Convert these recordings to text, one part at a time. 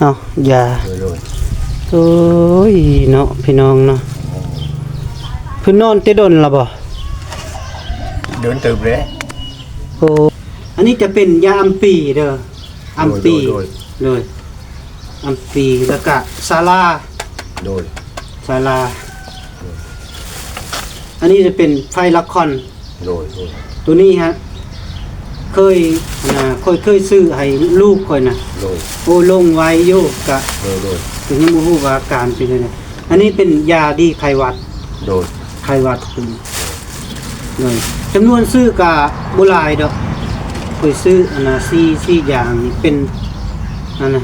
เอาอย่าโอ้ยเนาะพี่น้องเนาะเพิ่นนอนแต่ดนล่ะบ่เดินตื่นเลยโอ้อันนี้จะเป็นยาอัมปีเด้ออัมปีโดยอัมปีแล้วก็ซาลาโดยซาลาอันนี้จะเป็นไฟละครโดยตัวนี้ฮะเคยซื้อให้ลูกค่อยนะโดยโอ้ลงไว้อยู่กะโดยถึงยังบ่ฮู้ว่าอาการเป็นจังได๋อันนี้เป็นยาดีไข้หวัดโดยไข้หวัดคุณเลยจำนวนซื้อกะบ่หลายดอกเคยซื้ออันน่ะ4อย่างนี่เป็นอันน่ะ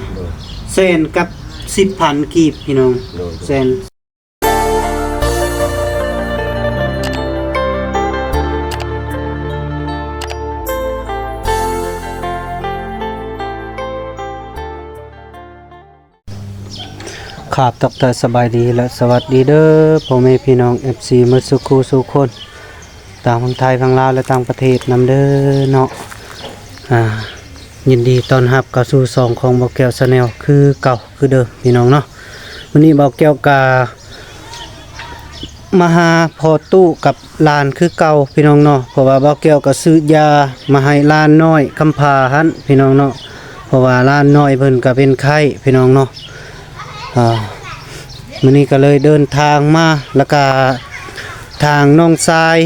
แสนกับ 10,000 กีบพี่น้องแสนครับดร.สบายดีและสวัสดีเด้อพ่อแม่พี่น้อง FC มื้อสุขสุคนต่างคนไทยฝั่งลาวและต่างประเทศนำเด้อเนาะยินดีต้อนรับเข้าสู่ช่องของบ่าวแก้ว Channel คือเก่าคือเดิมพี่น้องเนาะวันนี้บ่าวแก้วกามาหาพ่อตู้กับหลานคือเก่าพี่น้องเนาะเพราะว่าบ่าวแก้วก็ซื้อยามาให้หลานน้อยกำพร้าหันพี่น้องเนาะเพราะว่าหลานน้อยเพิ่นก็เป็นไข้พี่น้องเนาะมื้อนี้ก็เลยเดินทางมาแล้วก็ทางน้องทราย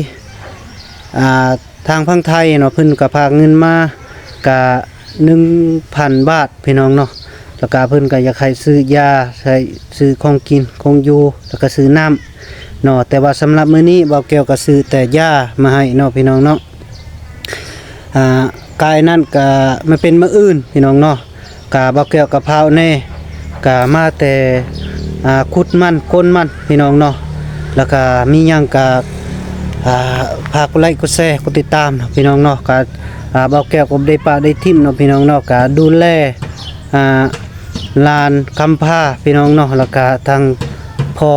ทางพังไทยเนาะเพิ่นก็พาเงินมากะ 1,000 บาทพี่น้องเนาะแล้วก็เพิ่นก็อยากให้ซื้อยาใช้ซื้อของกินของอยู่แล้วก็ซื้อน้ำเนาะแต่ว่าสำหรับมื้อนี้บ่าวแก้วก็ซื้อแต่ยามาให้เนาะพี่น้องเนาะกายนั้นก็มันเป็นมื้ออื่นพี่น้องเนาะกะบ่าวแก้วก็พาแน่กะมาแต่ขุดมันก้นมันพี่น้องเนาะแล้วก็มีหยังกะฝากกดไลค์กดแชร์กดติดตามเนาะพี่น้องเนาะกะบ่าวแก้วก็ได้ปะได้ทิ่มเนาะพี่น้องเนาะกะดูแลลานคำผ้าพี่น้องเนาะแล้วก็ทางพอ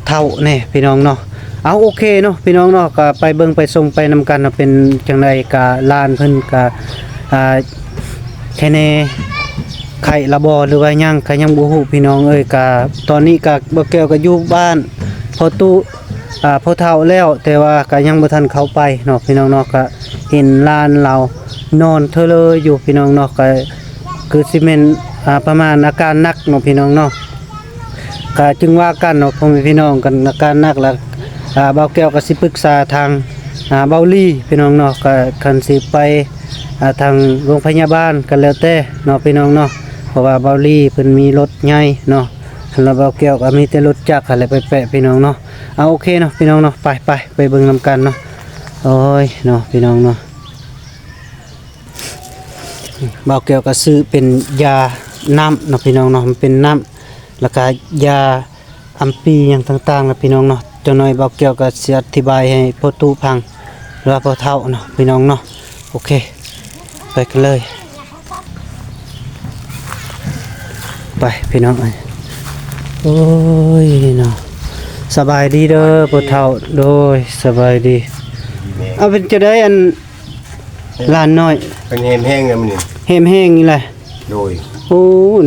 เท่าแน่พี่น้องเนาะเอาโอเคเนาะพี่น้องเนาะก็ไปเบิ่งไปส่งไปนำกันเนาะเป็นจังไดกะลานเพิ่นกะแค่แน่ไข่ละบอหรือว่ายังก็ยังบ่ฮู้พี่น้องเอ้ยก็ตอนนี้ก็บ่แก้วก็อยู่บ้านพอตู้พอเฒ่าแล้วแต่ว่าก็ยังบ่ทันเข้าไปเนาะพี่น้องเนาะก็เห็นลานเรานอนเธอเลยอยู่พี่น้องเนาะก็คือสิแม่นประมาณอาการหนักเนาะพี่น้องเนาะก็จึงว่ากันเนาะพ่อแม่พี่น้องกันอาการหนักแล้วบ่าวแก้วก็สิปรึกษาทางเบาลี่พี่น้องเนาะก็คันสิไปทางโรงพยาบาลกันแล้วแต่เนาะพี่น้องเนาะเพราะว่าเบาลี่เพิ่นมีรถใหญ่เนาะแล้วเบาแก้วก็มีแต่รถจักรอะไรไปแปะพี่น้องเนาะเอาโอเคเนาะพี่น้องเนาะไปเบิ่งนำกันเนาะโอ้ยเนาะพี่น้องเนาะเบาแก้วก็ซื้อเป็นยาน้ำเนาะพี่น้องเนาะมันเป็นน้ำแล้วก็ยาอัมปีอย่างต่างๆนะพี่น้องเนาะจังหน่อยเบาแก้วก็สิอธิบายให้พ่อตู้ฟังหรือว่าพ่อเฒ่าเนาะพี่น้องเนาะโอเคไปกันเลยไปพี่น้องโอ้ยเนาะสบายดีเด้อพ่อเฒ่าโดยสบายดีเอาเป็นจะได้อันลานน้อยเป็นแห้งๆเลยมื้อนี้แห้งๆนี่แหละโดยโอ้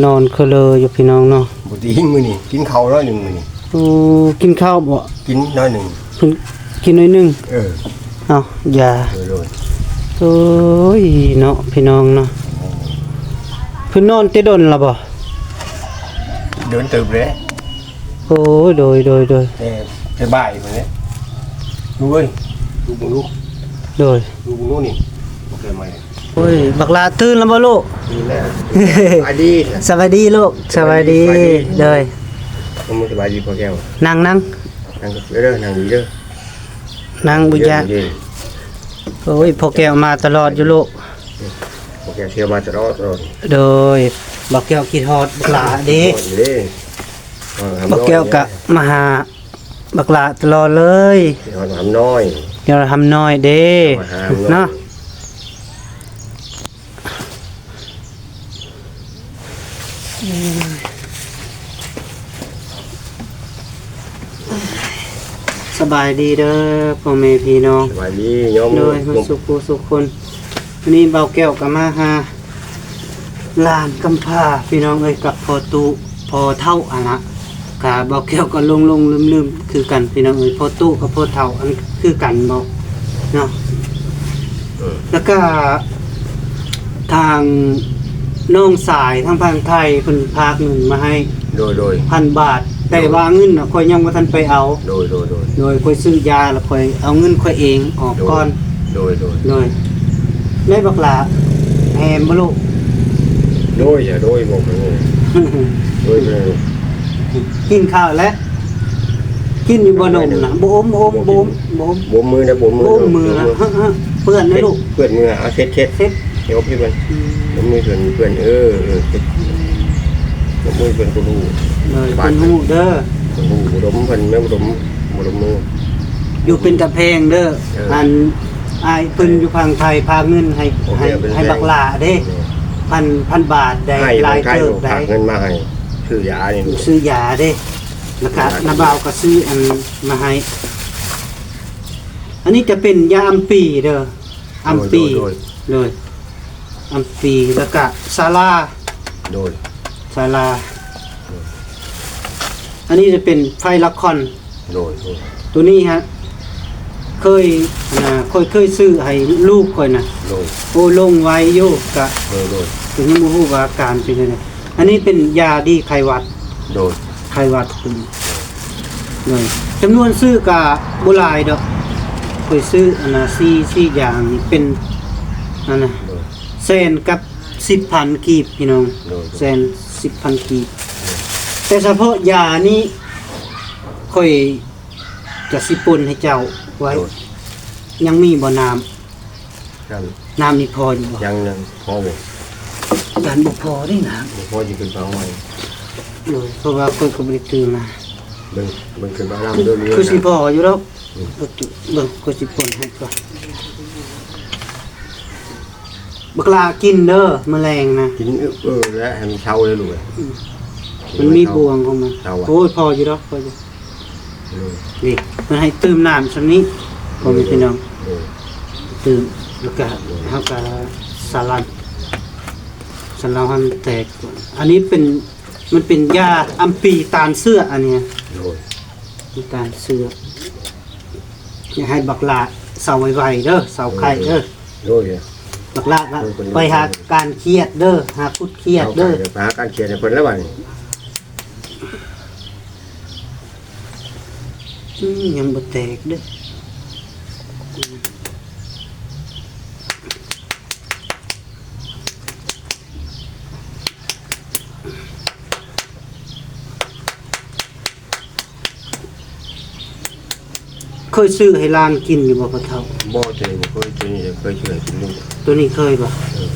นอนเคลออยู่พี่น้องเนาะบ่ได้กินมื้อนี้กินข้าวน้อยนึงมื้อนี้โอ้กินข้าวบ่กินน้อยนึงเพิ่นกินน้อยนึงเอาอย่าโดยโอ้ยเนาะพี่น้องเนาะเพิ่นนอนแต่ดนล่ะบ่เดินตื่นเลยโอ้โดยแต่บ่ายมื้อนี้ดูเอ้ยดูบ่ลูกโดยดูบ่นี่โอเคมั้ยโอ้ยบักลาตื่นแล้วบ่ลูกตื่นแล้วสวัสดี สวัสดีลูกสวัสดีเด้อผมสบายดีพ่อแก้วนั่งนั่งเด้อนั่งดีเด้อนั่งบ่ยากโอ้ยพ่อแก้วมาตลอดอยู่ลูกพ่อแก้วเชื่อมาตลอดโดยบักแก้วคิดฮอดบักลาเด้บักแก้วก็มาหาบักลาตลอดเลยฮอดหำน้อยเดี๋ยวทำน้อยเด้เนาะสบายดีเด้อพ่อแม่พี่น้องสบายดีโยมโดยมาสุขคนวันนี้เบาแก้วก็มาหา หลานกำพร้าพี่น้องเอ้ยกับพอตุพอเท่าอันละกะบ่เกี่ยวก็ลงลืมๆคือกันพี่น้องเอ้ยพอตุกับพอเท่าอันคือกันบ่เนาะแล้วก็ทางน้องสายทางภาคไทยเพิ่นพากเงินมาให้ โดย 1,000 บาท แต่ว่าเงินน่ะข่อยยังบ่ทันไปเอา โดย โดยค่อยซื้อยาแล้วค่อยเอาเงินค่อยเองออกก่อน โดย โดยได้บักหลาแฮมบ่ลูก อย่าโดยบอกเลยโดยเลย กินข้าวแล้วกินอยู่บ่นมนะบ่อมบ่มือนะบ่มือ บ่อมมือนะเปื้อนนะลูก เปื้อนมือเอาเช็ด เซ็ต เดี๋ยวพี่มันบ่มือเปื้อนเช็ดบ่มือเปื้อนกูรู้ เลยเพิ่นฮู้เด้อ กูรู้บ่ดมเพิ่นแม่บ่ดมมือ อยู่เป็นตะแพงเด้ออันอายเพิ่นอยู่พังไทยพาเงินให้บักหลาเด้พันบาทได้ ให้ หลาย ใคร เติบได้ ฝากเงินมาให้ซื้อยานี่ ซื้อยาเด้แล้วก็น้าบ่าวก็ซื้ออันมาให้ อันนี้จะเป็นยาอัมปีเด้ออัมปีเลยอัมปีแล้วก็ซาลา โดย ศาลาอันนี้จะเป็นไฟละคร โดย ตัวนี้ฮะเคยซื้อให้ลูกค่อยนะ โดย โอ้ลงไว้อยู่กะ โดย ตัวนี้บ่ฮู้ว่าอาการเป็นจังไดอันนี้เป็นยาดีไข้หวัด โดย ไข้หวัดเป็นเลยจำนวนซื้อกะบ่หลายดอกเคยซื้ออันน่ะ4อย่างนี่เป็นอันน่ะแสนกับ 10,000 กีบพี่น้องแสน 10,000 กีบแต่เฉพาะยานี้ค่อยจะสิปนให้เจ้าไว้ ยังมีบ่น้ำนี่พออยู่บ่ ยังพอบ่ การบ่พอได้น้ พอจะขึ้นฟ้าไว้ ำเลยเพราะว่าค่อยก็บ่ได้ตื่นมา เบิ่งขึ้นฟ้าน้ำเรื่อยๆ คือสิพออยู่แล้วเบิ่งก็สิปนให้ก่อนบักลากินเด้อแมลงนะ กินแล้วให้มันเช่าเลยลูก มันมีบวงของมันโอ้ยพออยู่แล้วพออยู่นี่มันให้ตื่มน้ำซั่นนี้พ่อแม่พี่น้องตื่มแล้วก็เฮาก็สลัดหันแตกก่อนอันนี้มันเป็นยาอัมปีตาลเสื้ออันเนี้ย โดย ตาลเสื้ออย่าให้บักลาเสาไวๆเด้อเสาไข่เด้อ โดย บักลาก็ไปหาการเครียดเด้อหาคุดเครียดเด้อ ไปหาการเขียนให้เพิ่นแล้วบัดนี้ ยังบ่แตกเด้อเคยซื้อให้หลานกินอยู่บ่พ่อเฒ่า บ่เจอเคยช่วยกินลูก ตัวนี้เคยบ่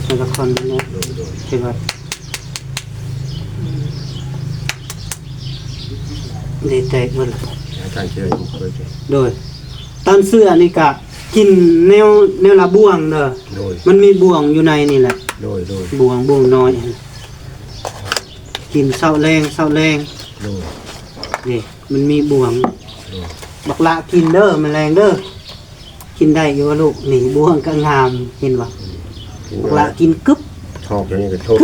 ในละครนั่นแหละ โดย ใช่ป่ะได้แตกเบิดละ การเขียนเคย โดยตามเสื้อนี่ก็กินแนวละบ่วงเด้อ โดย มันมีบ่วงอยู่ในนี่แหละ โดย บ่วงน้อยกินเช้าแรง โดย นี่มันมีบ่วงบักละกินเด้อแมลงเด้อกินได้อยู่ว่าลูกนี่บ่วงก็งามเห็นบ่บักละกินกึบ ชอบอย่างนี้ก็โทษ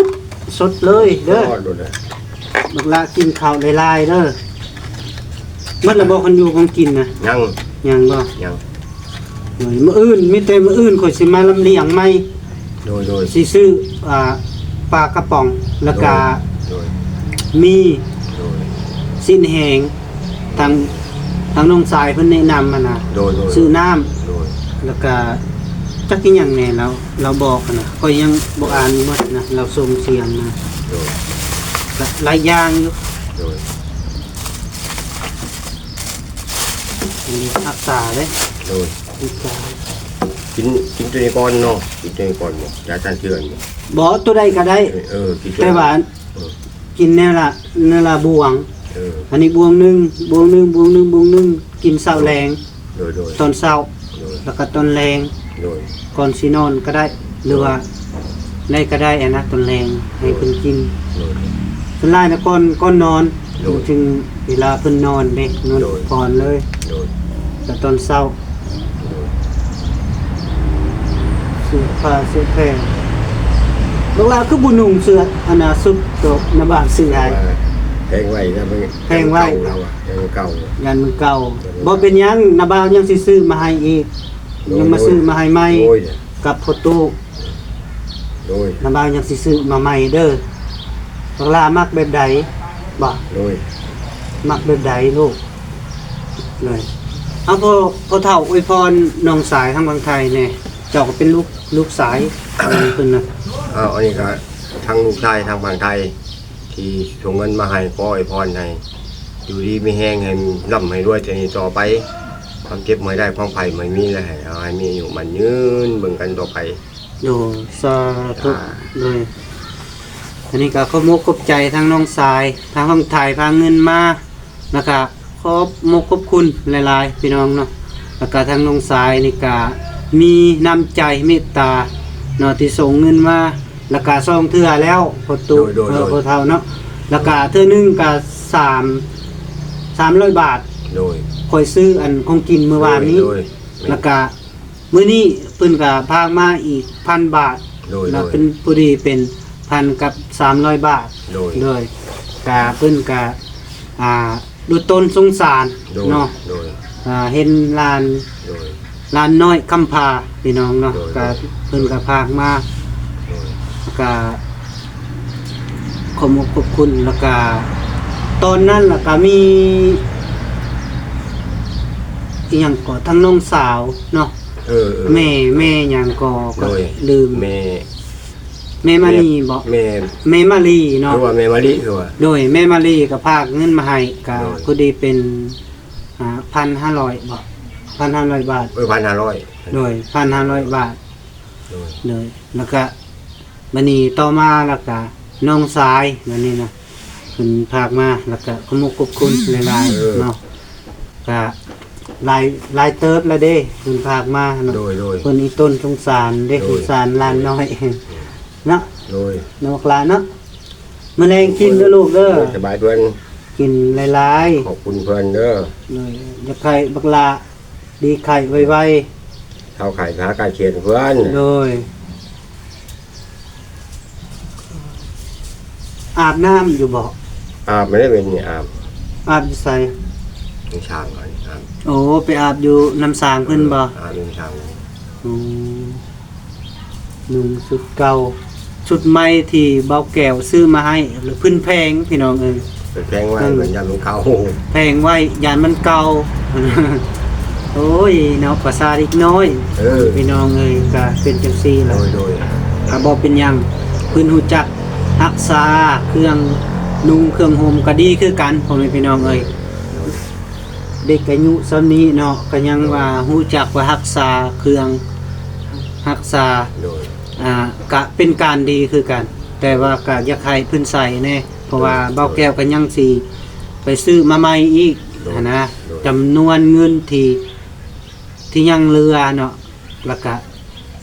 สดเลยเด้อ โดย บักละกินข้าวหลายๆเด้อมันละบ่คนอยู่ของกินนะ ยัง ยังบ่โดยมื้ออื่นมีแต่มื้ออื่นข่อยสิมาลำเลียงใหม่ โดย สิซื้อปลากระป๋องแล้วก็ โดย มี โดย สิ้นแหงทางน้องสายเพิ่นแนะนำมานะ โดย ซื้อน้ำ โดย แล้วก็จักอีหยังแหน่เราบอกกันนะข่อยยังบ่อ่านหมดนะเราส่งเสียงมา โดย ก็หลายอย่างอยู่ โดย อันนี้รักษาเด้ โดย รักษา กินตัวนี้ก่อนเนาะกินตัวนี้ก่อนยาการเชื่อน บ่ตัวใดก็ได้ กิน แต่ว่ากินแนวละบวง อันนี้บวงหนึงกินเช้าแรง โดย ตอนเช้าแล้วก็ตอนแรง โดย ก่อนสินอนก็ได้ หรือว่าได้ก็ได้อันนะตอนแรงให้เพิ่นกิน โดย ส่วนหลายนะก่อนนอน โดย ถึงเวลาเพิ่นนอนเด้นอน โดย ก่อนเลย โดย แต่ตอนเช้าเสื้อผ้าเสื้อแพรลูกหลานคือบ่นุ่งเสื้อ อันน่ะซุปโตน้ำบางซื้อให้ แพงไว้นะมัน แพงไว้ เราอ่ะยังเก่า ยันมันเก่าบ่เป็นหยังน้ำบางยังสิซื้อมาให้อีกยังมาซื้อมาให้ใหม่ โอ้ย กับพ่อตู้ โดย น้ำบางยังสิซื้อมาใหม่เด้อบักลามักแบบใดบ่ โดย มักแบบใดลูกเลยเอาพอเฒ่าอวยพรน้องสายทางบางไทยแน่เจ้าก็เป็นลูกสายเพิ่นน่ะ อันนี้ก็ทั้งลูกชายทั้งบางไทย ที่ส่งเงินมาให้ขออวยพรให้อยู่ดีไม่แห้งให้ร่ำให้รวยแต่นี้ต่อไปความเจ็บไม่ได้ความไผ่ไม่มีแล้วให้เอาให้มีอยู่มันยืนเบิ่งกันต่อไป อยู่สาธุเลยอันนี้ก็ขอบมกขอบใจทางน้องสายทางห้องถ่ายพาเงินมานะครับขอบมกขอบคุณหลายๆพี่น้องเนาะแล้วก็ทางน้องสายนี่ก็มีน้ำใจเมตตาเนาะที่ส่งเงินมาแล้วก็ส่งเทื่อแล้วพอตุพอเท่าเนาะแล้วก็เทื่อนึงก็300 บาท โดย ค่อยซื้ออันของกินเมื่อวานนี้ โดย แล้วก็มื้อนี้เพิ่นก็พากมาอีก 1,000 บาท โดย แล้วเป็นผู้ดีเป็น1,000กับ300 บาท โดย เลยก็เพิ่นก็ดูต้นสงสาร โดย เนาะ โดย เห็นลาน โดย ลานน้อยคำพาพี่น้องเนาะ โดย ก็เพิ่นก็พากมา โดย แล้วก็ขอบคุณแล้วก็ตอนนั้นแล้วก็มีอีหยังก็ทั้งน้องสาวเนาะ แม่หยังก็ โดย ลืม แม่ แม่มาลีบ่ แม่ แม่มาลี หรื เนาะ อว่าแม่มะลิคือว่า โดยแม่มาลีก็พากเงินมาให้ก็ โดย พอดีเป็น1,500บ่1,500 บาท 1,500 โดย1,500 บาท โดย เลยแล้วก็บัดนี้ต่อมาแล้วก็น้องสายนั่นนี่นะเพิ่นพากมาแล้วก็ขอบคุณหลายๆเนาะก็หลายเติบแล้วเด้เพิ่นพากมาเนาะ โดย เพิ่นอีต้นสงสารเด้ โดย สงสารหลานน้อยเนาะ โดย นกหลานเนาะมื้อแลงกินเด้อลูกเด้อ สบายเพื่อน กินหลาย ขอบคุณเพื่อนเด้อ ๆเลยอย่าไข่บักลาดีไข่ไว เท่าไข่ขาไก่เขียนเพื่อน ๆเลยอาบน้ำอยู่บ่ อาบไม่ได้เป็นนี่อาบ อาบอยู่ไส มีช่างก่อนอาบ โอ้ไปอาบอยู่น้ำสางเพิ่นบ่ อาบมีช่าง อืมนุ่งชุดเก่าชุดใหม่ที่เบาแก้วซื้อมาให้หรือเพิ่นแพงพี่น้องเอ้ย เป็นแพงไว้เหมือนยามลูกเขา แพงไว้ยานมันเก่า โอ้ยเนาะภาษาอีกน้อย พี่น้องเอ้ยก็เป็นจังซี่ โด ล่ะ ยโดย ก็บ่เป็นหยังเพิ่นฮู้จักรักษาเครื่องนุ่งเครื่องห่มก็ดีคือกันพ่อแม่พี่น้องเอ้ยเด็กอายุส่ำนี้เนาะก็ยังว่าฮู้จักว่ารักษาเครื่องรักษา โดย ก็เป็นการดีคือกัน แต่ว่าก็อยากให้เพิ่นใส่แน่เพราะว่าเบาแก้วก็ยังสิไปซื้อมาใหม่อีกนะจำนวนเงินที่ยังเหลือเนาะแล้วก็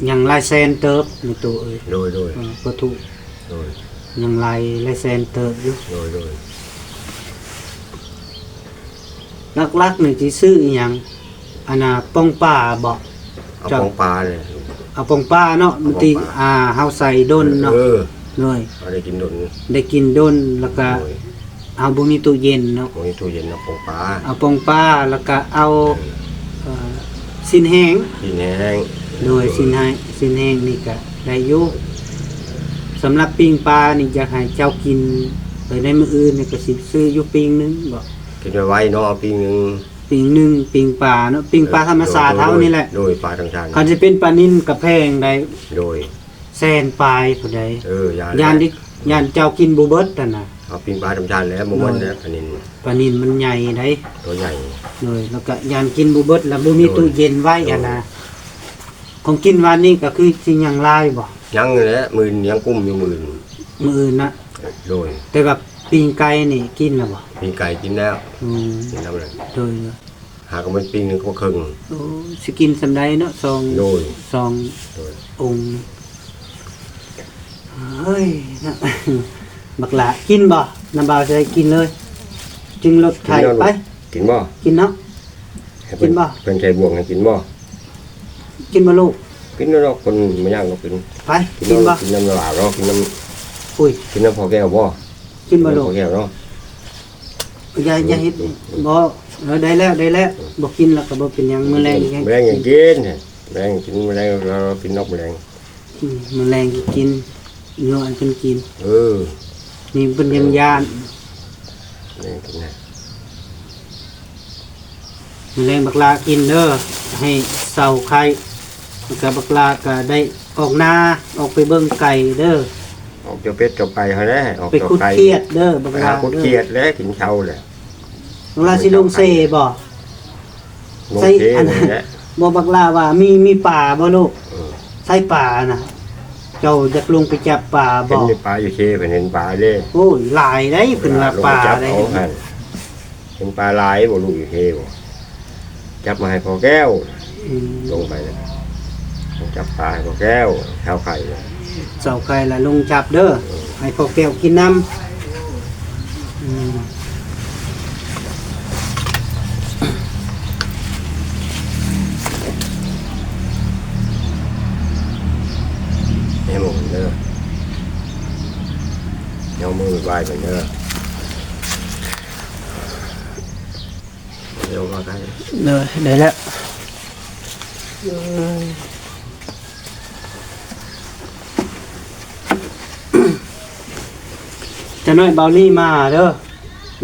ยังหลายแสนเติบในตัวเอ้ย โดยโดย ก็ถูก โดย ยังหลายแสนเติบอยู่ โดยโดย ลักๆนี่สิซื้ออีหยังอันน่ะป้องป้าบ่ เอาของปลาเลย เอาป้องป้าเนาะมันติเฮาใส่ดนเนาะเลย เอาได้กินดน ได้กินดนแล้วก็ โดย เอาบ่มีตู้เย็นเนาะ ของนี้ตู้เย็นเอาของปลา เอาปองป้าแล้วก็เอาสินแห้ง กินแห้ง โดยสินแห้งนี่ก็ได้อยู่สำหรับปิ้งปลานี่อยากให้เจ้ากินไปในมื้ออื่นนี่ก็สิซื้ออยู่ปิ้งหนึงบ่ กินไว้เนาะเอาปีนึง ปิ้งหนึงปิ้งปลาเนาะปิ้งปลาธรรมชาติเฮานี่แหละ โดยปลาต่าง คันสิเป็นปลานิ่นกับแพงได้ ๆโดย แสนปลายผู้ใด ยาน ที่ยานเจ้ากินบ่เบิดนั่นน่ะ เอาปีปลาธรรมชาติแล้วมันแล้วอันนี้ ปลานิ่นมันใหญ่ได้ ตัวใหญ่ โดยแล้วก็ยานกินบ่เบิดแล้วบ่มีตู้เย็นไว้อะนะของกินวันนี้ก็คือสิยังลายบ่ ยังแหละมือยังกุ้มอยู่มือ มื้ออื่นนะ โดย แต่กับปิ้งไก่นี่กินแล้วบ่ มีไก่กินแล้ว อืม กินแล้วเลย โดย หากมันปีนึงก็ครึ่ง โอ้สิกินสำใดเนาะซอง โดย ซอง โดย องค์เฮ้ยนะ บักหละกินบ่น้ำบ่าวจะได้กินเลย จึงลดไข่ไป กินบ่ กินเนาะ กินบ่ เป็นใจบวกให้กินบ่ กินบ่ลูก กินแล้วคนไม่ย่างก็กิน ไปกินบ่ กินน้ำหวานเนาะกินน้ อุ้ย กินน้ำพอแก้วบ่ กินบ่ลูก พอแก้วเนาะ อย่าเฮ็ดบ่ได้แล้วบ่กินแล้วก็บ่เป็นหยังมื้อแรงยัง แมลงยังกินแมลงกินแมลงเรากินนกแมลง มื้อแรงก็กินเนื้ออันเพิ่นกิน นี่เพิ่นยังย่าน แมลงกินนะ มื้อแรงบักลากินเด้อให้เศร้าไข่แล้วก็บักลาก็ได้ออกนาออกไปเบิ่งไก่เด้อ ออกเจ้าเป็ดเจ้าไก่เขาแล้วออก ไป เจ้า ขุด ไก่ เขียดเด้อบัก ไป ลา หาขุด เด้อ เขียดแล้วกินเช้าเลย บักลาสิลงเซบ่ ลง ใส่ เท อัน นี่ นั้น แหละ บ่บักลาว่ามีป่าบ่ลูกใส่ป่าน่ะ เจ้าอยากลงไปจับป่า เห็ บ่ นในปลาอยู่เทไปเห็นปลาเลย โอ้ยหลายได้เพิ่นว่าป่า จับ ได้ เอาหันเห็นปลาลายบ่ลูกอยู่เทบ่จับมาให้พอแก้ว อืม ลงไปเลยจับปลาให้พอแก้วเท้าไข่เลย เจ้าไก่ละลงจับเด้อให้พ่อแก้วกินน้ำอืม ให้หมดเด้อเอามือไหว้ไปเด้อเดี๋ยวมาได้ เด้อได้แล้วจะน้อยเบาลี่มาเด้อ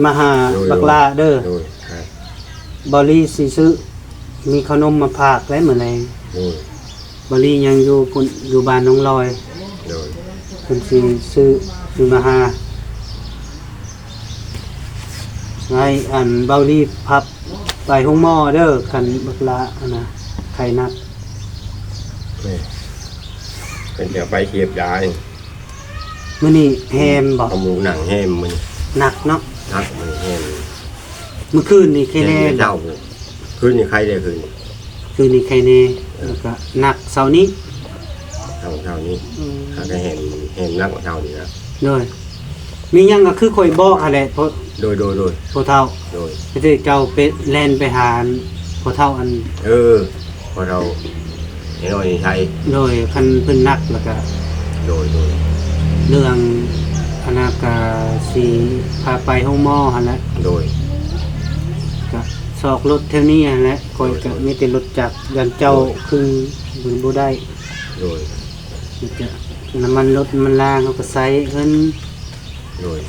มาหาบักลาเด้อ ดูใช่ เบาลี่สิซื้อมีขนมมาฝากได้มื้อแลง ดู เบาลี่ยังอยู่พุ่นอยู่บ้านน้องลอย ดู เพิ่นสิซื้อมาหาให้อันเบาลี่พับไปห้องหม้อเด้อกันบักลาอันนะไข่นัก นี่เป็นเดี๋ยวไปเทียบยาเอง มื้อนี้แฮมบ่ เอาหมูหนังแห้มมัน หนักเนาะ นักมันแห้ม เมื่อคืนนี่แค่ แห้ แน่ มเจ้าคืนนี่ใครได้คืน คืนนี้แค่แน่แล้วก็หนักเสาร์นี้ เท่านี้ถ้าก็แห้มนักกว่าเท่านี้นะ เลยมีหยังก็คือข่อยบอกหั่นแหละเพราะ โดย พ่อเฒ่า โดย ไปเด้เจ้าไปแล่นไปหาพ่อเฒ่าอัน พอเราเห็นว่านี่ใช่ โดยคันเพิ่นนักแล้วก็ โดย เรื่องอนาคาสิพาไปห้องหม้อหั่นแหละ โดย ก็ซอกรถแถวนี้หั่นแหละข่อยก็มีแต่รถจักรยันเจ้าคือบ่ได้ โดย มันจะน้ำมันรถมันล่างเขาก็ใส่เพิ่น โดย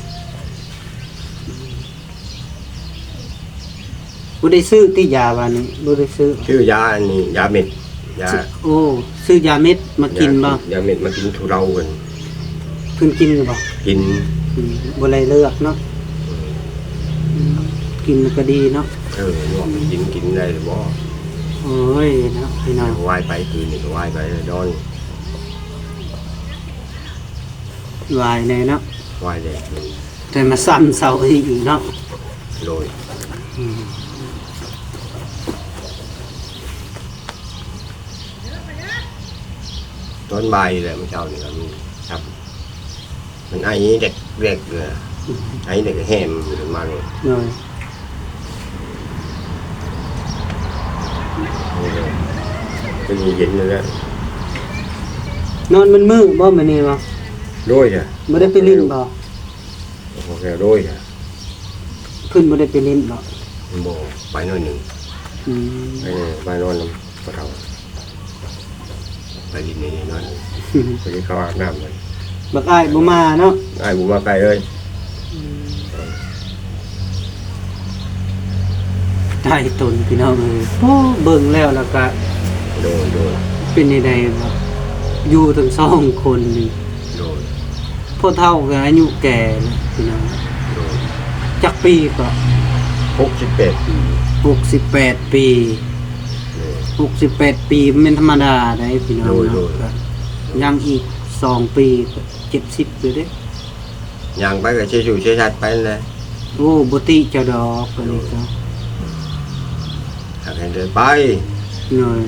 บ่ได้ซื้อที่ยาว่านี่บ่ได้ซื้อ ชื่อยาอันนี้ยาเม็ดยา โอ้ซื้อยาเม็ดมากินบ่ ยาเม็ดมากินทุเรากัน เพิ่นกินหรือบ่ กิน บ่ได้เลือกเนาะกินก็ดีเนาะ บอกกินได้หรือบ่ โอ้ยเนาะพี่น้อง ไหว้ไปคืนนี่ก็ไหว้ไปนอน วายแน่เนาะ ไหว้เลย แต่มาซ้ำเสาอีกเนาะ โดยตอนบ่ายแหละเมื่อเช้านี่ก็มีครับมันไอ้เด็กเด็กเลยไอ้เด็กแห้มมาเลย เลย เป็นเย็นเลยนะ นอนมันมืดบ่มื้อนี้บ่ โดยจ้ะ บ่ได้ไปลิ้นบ่ โอเคโดยจ้ะ เพิ่นบ่ได้ไปลิ้นบ่ บ่ไปหน่อยหนึ่ง อืม ไปนอนน้ำปะเทาไปดินนี่นอนไปที่เขาอาบน้ำเลย บักอ้ายบ่มาเนาะ ไอ้บุมาไกลเลย ตายตนพี่น้องเอ้ยโอ้เบิ่งแล้วแล้วก็ โดย เป็นจังไดบ่อยู่ทั้งสองคนนี่ โดย พ่อเฒ่าก็อายุแก่แล้วพี่น้อง โดย จักปีก็ 68 ปี 68 ปี 68 ปีมันธรรมดาได้พี่น้อง โดย เนาะก็ยังอีก2 ปีก็70อยู่เด้ ย่างไปก็เชื่อชูเชื่อชัดไปเลย โอ้บ่ติเจ้าดอกคนนี้ก็ หากให้เดินไป หน่อย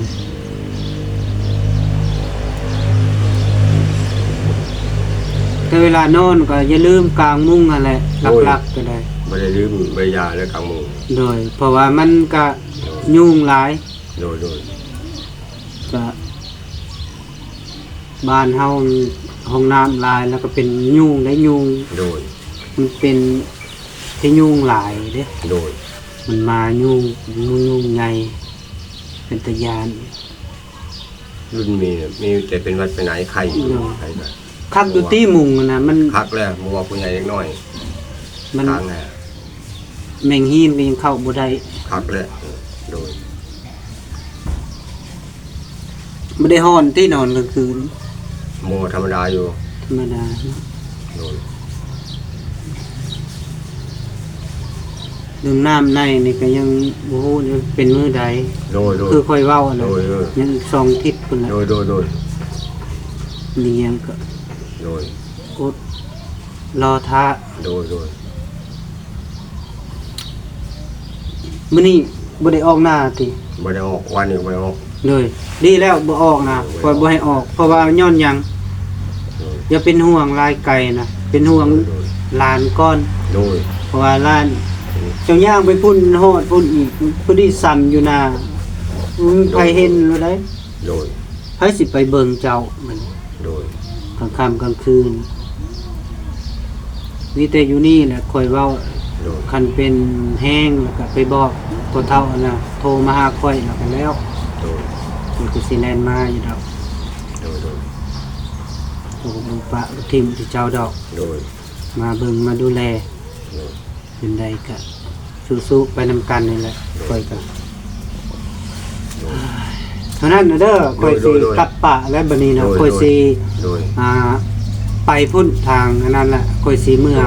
แต่เวลานอนก็อย่าลืมกางมุ้งนั่นแหละหลักๆก็ได้ ไม่ได้ลืมใบยาและกางมุง โดยเพราะว่ามันก็ยุ่งหลาย โดย ก็บ้านเฮา ห้องน้ำลายแล้วก็เป็นยุงได้ยุง โดย มันเป็นที่ยุงหลายเด้ โดย มันมายุงไงเป็นตะยาน รุ่นมีแต่เป็นวัดไปไหนไข่ไข่แบบ คักอยู่ที่มุงนะมัน คักแล้วบัวผู้ใหญ่เล็กน้อย มัน ทางแน่ แมงฮีมก็ยังเข้าบ่ได้ คักแล้วโดย บ่ได้ฮ้อนที่นอนกลางคืน โมธรรมดาอยู่ ธรรมดา โดย ดื่มน้ำในนี่ก็ยังบ่ฮู้ว่าเป็นมื้อใด โดยโดย คือค่อยเว้านะ โดย ยังอีก2ทิศพุ่นละ โดยโดยโดย เลี้ยงก็ โดย อดรอท่า โดยโดย มื้อนี้บ่ได้ออกหน้าติ บ่ได้ออกวันนี้บ่ได้ออก เลยดีแล้วบ่ออกนะปล่อยบ่ให้ออกเพราะว่าย้อนหยัง โดย อย่าเป็นห่วงลายไก่นะเป็นห่วง โดย หลานก่อน โดย เพราะว่าหลานเจ้าย่างไปพุ่นฮอดพุ่นอีกพอดีสั่นอยู่นาใครเห็นแล้วได้ โดย ไผสิไปเบิ่งเจ้ามัน โดย กลางค่ำกลางคืนมีแต่อยู่นี่แหละคอยเว้า โดย คันเป็นแห้งแล้วก็ไปบอกตัวเฒ่าน่ะโทรมาหาค่อยแล้วก็แล้ว โดย มันก็สิแล่นมาอยู่ดอก โดยโดย โอ้บุปะทิมที่เจ้าดอก โดย มาเบิ่งมาดูแล โดย เป็นใดก็สู้ๆไปนำกันนี่แหละค่อยกันเท่านั้นนะเด้อค่อยสิกลับป่าและบัดนี้นะค่อยสิ โดย ไปพุ่นทางอันนั้นแหละค่อยสิเมื่อ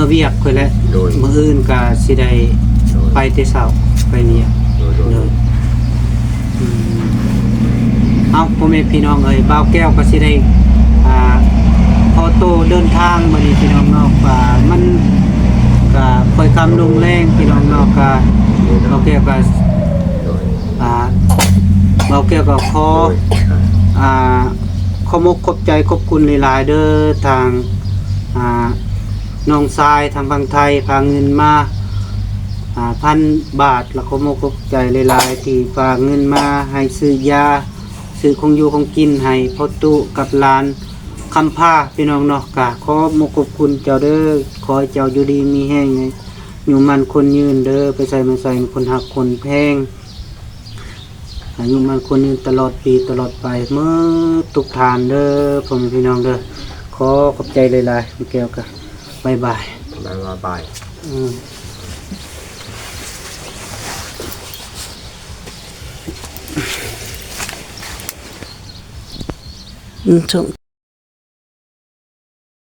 เวียกค่อยแล้ว โดย มื้ออื่นก็สิได้ไปแต่เช้าไปเวียก โดยโดย เลยเอาพ่อแม่พี่น้องเอ้ยบ่าวแก้วก็สิได้พอโตเดินทางมานี่พี่น้องเนาะมันก็ค่อยคำลงแรงพี่น้องเนาะก็บ่าวแก้วก็ โดย บ่าวแก้วก็ขอขอมกขอบใจขอบคุณหลายๆเด้อทางน้องทรายทางฝั่งไทยพาเงินมา1,000 บาทแล้วก็มกขอบใจหลายๆที่ฝากเงินมาให้ซื้อยาซื้อของอยู่ของกินให้พ่อตุกับหลานคำพาพี่น้องเนาะกะขอมกขอบคุณเจ้าเด้อขอให้เจ้าอยู่ดีมีแห้งไงอยู่มันคนยืนเด้อไปใส่มาใส่คนหักคนแพงอายุมันคนยืนตลอดปีตลอดไปเมื่อทุกทานเด้อพ่อแม่พี่น้องเด้อขอขอบใจหลายๆแก้วกะบ๊ายบาย บาย จบ